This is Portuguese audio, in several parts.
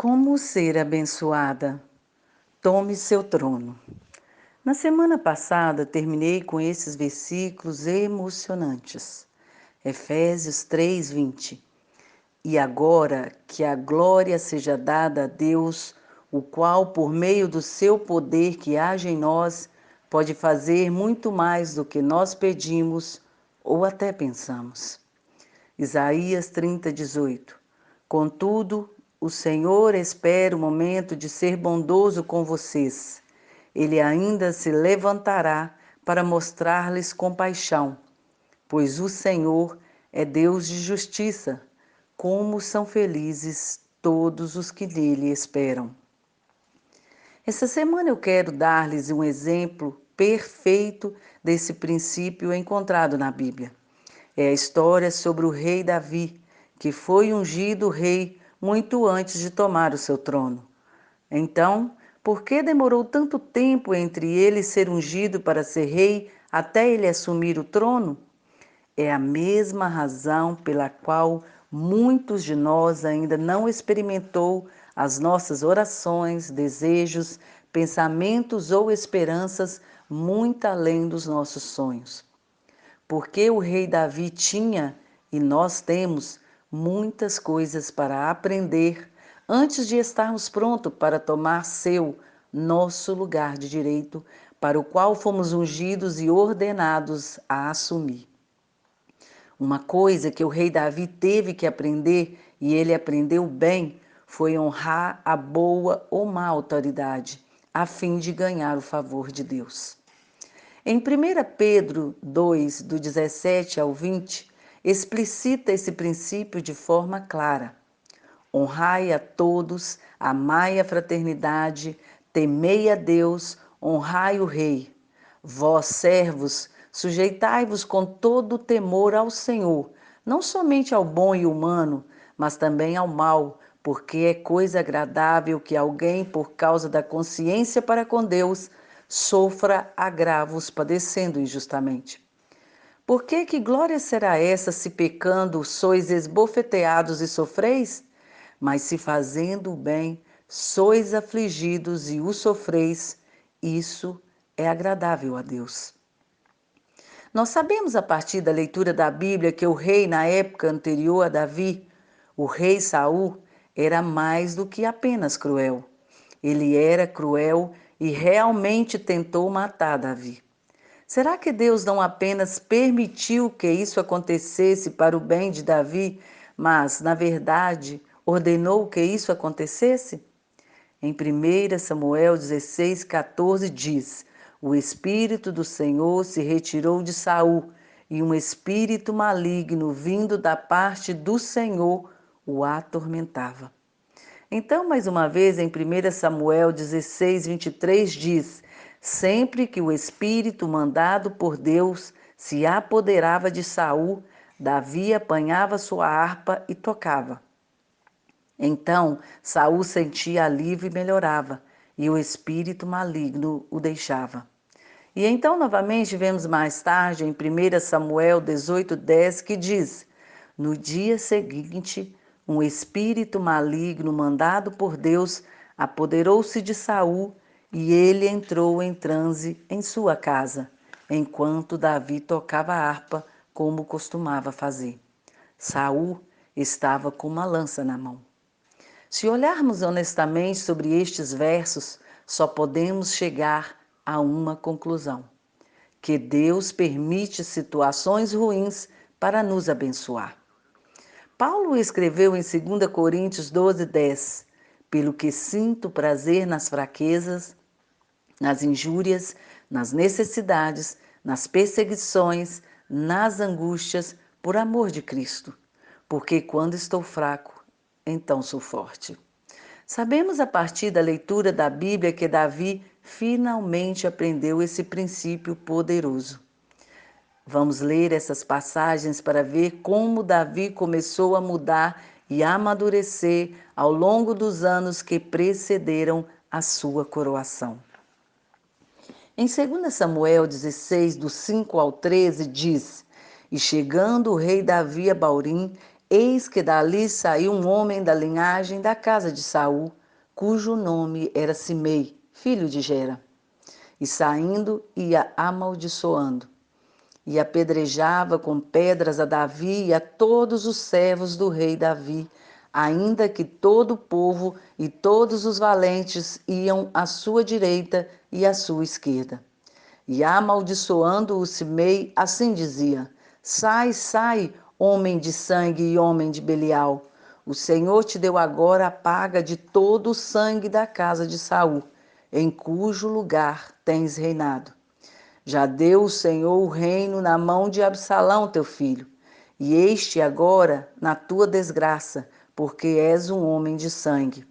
Como ser abençoada? Tome seu trono. Na semana passada, terminei com esses versículos emocionantes. Efésios 3:20. E agora que a glória seja dada a Deus, o qual, por meio do seu poder que age em nós, pode fazer muito mais do que nós pedimos ou até pensamos. Isaías 30:18. Contudo, o Senhor espera o momento de ser bondoso com vocês. Ele ainda se levantará para mostrar-lhes compaixão, pois o Senhor é Deus de justiça. Como são felizes todos os que nele esperam. Essa semana eu quero dar-lhes um exemplo perfeito desse princípio encontrado na Bíblia. É a história sobre o rei Davi, que foi ungido rei muito antes de tomar o seu trono. Então, por que demorou tanto tempo entre ele ser ungido para ser rei até ele assumir o trono? É a mesma razão pela qual muitos de nós ainda não experimentou as nossas orações, desejos, pensamentos ou esperanças muito além dos nossos sonhos. Porque o rei Davi tinha, e nós temos, muitas coisas para aprender antes de estarmos prontos para tomar nosso lugar de direito, para o qual fomos ungidos e ordenados a assumir. Uma coisa que o rei Davi teve que aprender, e ele aprendeu bem, foi honrar a boa ou má autoridade, a fim de ganhar o favor de Deus. Em 1 Pedro 2, do 17 ao 20, explicita esse princípio de forma clara. Honrai a todos, amai a fraternidade, temei a Deus, honrai o rei. Vós, servos, sujeitai-vos com todo o temor ao Senhor, não somente ao bom e humano, mas também ao mal, porque é coisa agradável que alguém, por causa da consciência para com Deus, sofra agravos padecendo injustamente. Por que glória será essa se pecando sois esbofeteados e sofreis? Mas se fazendo o bem, sois afligidos e o sofreis, isso é agradável a Deus. Nós sabemos a partir da leitura da Bíblia que o rei na época anterior a Davi, o rei Saul, era mais do que apenas cruel. Ele era cruel e realmente tentou matar Davi. Será que Deus não apenas permitiu que isso acontecesse para o bem de Davi, mas, na verdade, ordenou que isso acontecesse? Em 1 Samuel 16:14 diz: O Espírito do Senhor se retirou de Saul, e um espírito maligno vindo da parte do Senhor o atormentava. Então, mais uma vez, em 1 Samuel 16:23 diz: Sempre que o espírito mandado por Deus se apoderava de Saul, Davi apanhava sua harpa e tocava. Então, Saul sentia alívio e melhorava, e o espírito maligno o deixava. E então, novamente, vemos mais tarde, em 1 Samuel 18:10, que diz: No dia seguinte, um espírito maligno mandado por Deus apoderou-se de Saul e ele entrou em transe em sua casa, enquanto Davi tocava a harpa, como costumava fazer. Saul estava com uma lança na mão. Se olharmos honestamente sobre estes versos, só podemos chegar a uma conclusão: que Deus permite situações ruins para nos abençoar. Paulo escreveu em 2 Coríntios 12:10: Pelo que sinto prazer nas fraquezas, nas injúrias, nas necessidades, nas perseguições, nas angústias, por amor de Cristo. Porque quando estou fraco, então sou forte. Sabemos a partir da leitura da Bíblia que Davi finalmente aprendeu esse princípio poderoso. Vamos ler essas passagens para ver como Davi começou a mudar e amadurecer ao longo dos anos que precederam a sua coroação. Em 2 Samuel 16, do 5 ao 13, diz: E chegando o rei Davi a Baurim, Eis que dali saiu um homem da linhagem da casa de Saul, cujo nome era Simei, filho de Gera. E saindo ia amaldiçoando, e apedrejava com pedras a Davi e a todos os servos do rei Davi, ainda que todo o povo e todos os valentes iam à sua direita e à sua esquerda. E amaldiçoando o Simei, assim dizia: Sai, sai, homem de sangue e homem de Belial. O Senhor te deu agora a paga de todo o sangue da casa de Saul, em cujo lugar tens reinado. Já deu o Senhor o reino na mão de Absalão, teu filho, e este agora na tua desgraça, porque és um homem de sangue.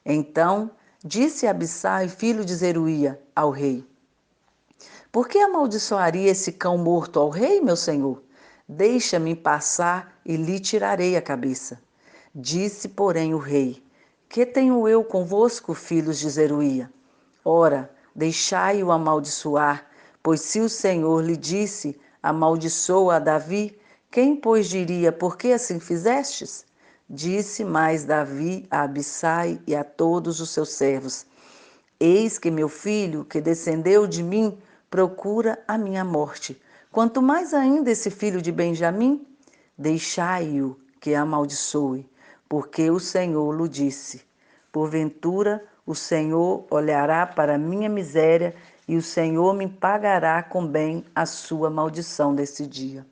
Então disse Abissai, filho de Zeruia, ao rei: Por que amaldiçoaria esse cão morto ao rei, meu senhor? Deixa-me passar e lhe tirarei a cabeça. Disse, porém, o rei: Que tenho eu convosco, filhos de Zeruia? Ora, deixai-o amaldiçoar, pois se o Senhor lhe disse: Amaldiçoa a Davi, quem, pois, diria: Por que assim fizestes? Disse mais Davi a Abissai e a todos os seus servos: Eis que meu filho, que descendeu de mim, procura a minha morte. Quanto mais ainda esse filho de Benjamim, deixai-o que amaldiçoe, porque o Senhor lhe disse. Porventura, o Senhor olhará para a minha miséria e o Senhor me pagará com bem a sua maldição desse dia.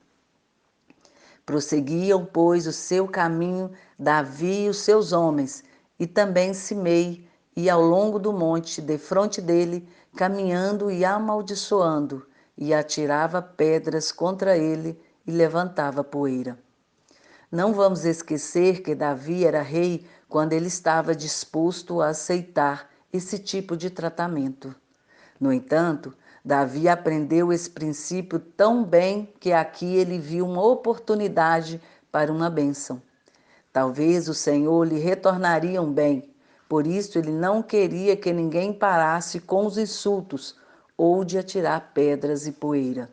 Prosseguiam, pois, o seu caminho Davi e os seus homens, e também Simei, e ao longo do monte, defronte dele, caminhando e amaldiçoando, e atirava pedras contra ele e levantava poeira. Não vamos esquecer que Davi era rei quando ele estava disposto a aceitar esse tipo de tratamento. No entanto, Davi aprendeu esse princípio tão bem que aqui ele viu uma oportunidade para uma bênção. Talvez o Senhor lhe retornaria um bem, por isso ele não queria que ninguém parasse com os insultos ou de atirar pedras e poeira.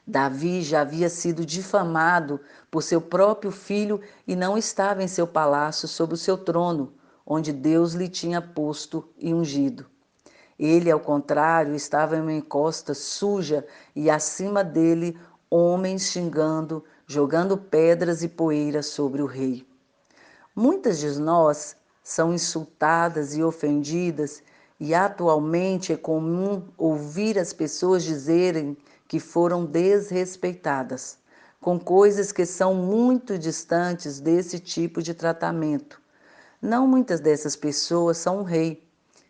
Davi já havia sido difamado por seu próprio filho e não estava em seu palácio sob o seu trono, onde Deus lhe tinha posto e ungido. Ele, ao contrário, estava em uma encosta suja e acima dele homens xingando, jogando pedras e poeira sobre o rei. Muitas de nós são insultadas e ofendidas, e atualmente é comum ouvir as pessoas dizerem que foram desrespeitadas, com coisas que são muito distantes desse tipo de tratamento. Não muitas dessas pessoas são um rei,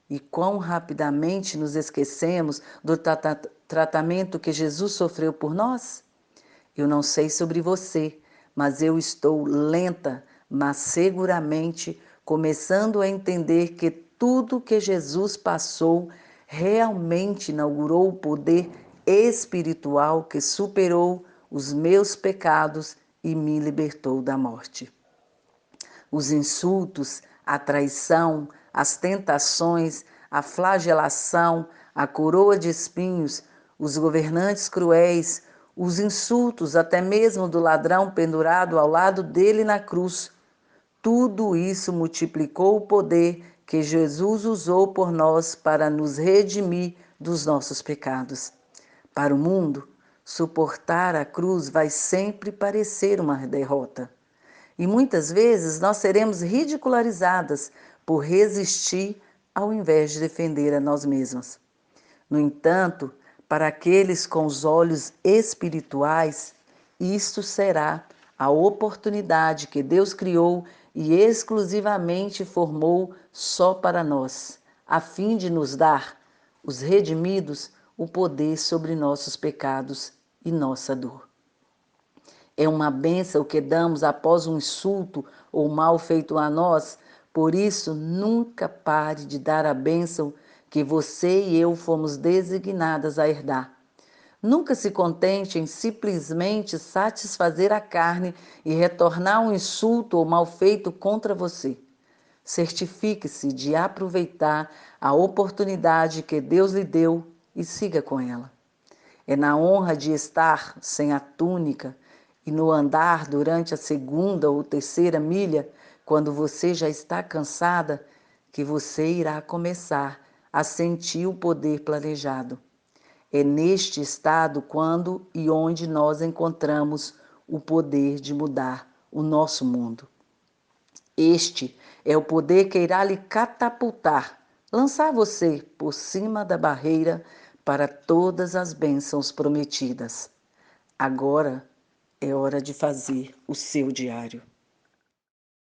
e quão rapidamente nos esquecemos do tratamento que Jesus sofreu por nós? Eu não sei sobre você, mas eu estou lenta, mas seguramente começando a entender que tudo que Jesus passou realmente inaugurou o poder espiritual que superou os meus pecados e me libertou da morte. Os insultos, a traição, as tentações, a flagelação, a coroa de espinhos, os governantes cruéis, os insultos até mesmo do ladrão pendurado ao lado dele na cruz. Tudo isso multiplicou o poder que Jesus usou por nós para nos redimir dos nossos pecados. Para o mundo, suportar a cruz vai sempre parecer uma derrota. E muitas vezes nós seremos ridicularizadas por resistir ao invés de defender a nós mesmas. No entanto, para aqueles com os olhos espirituais, isto será a oportunidade que Deus criou e exclusivamente formou só para nós, a fim de nos dar, os redimidos, o poder sobre nossos pecados e nossa dor. É uma bênção que damos após um insulto ou mal feito a nós, por isso nunca pare de dar a bênção que você e eu fomos designadas a herdar. Nunca se contente em simplesmente satisfazer a carne e retornar um insulto ou mal feito contra você. Certifique-se de aproveitar a oportunidade que Deus lhe deu e siga com ela. É na honra de estar sem a túnica E no andar durante a segunda ou terceira milha, quando você já está cansada, que você irá começar a sentir o poder planejado. É neste estado quando e onde nós encontramos o poder de mudar o nosso mundo. Este é o poder que irá lhe catapultar, lançar você por cima da barreira para todas as bênçãos prometidas. Agora é hora de fazer o seu diário.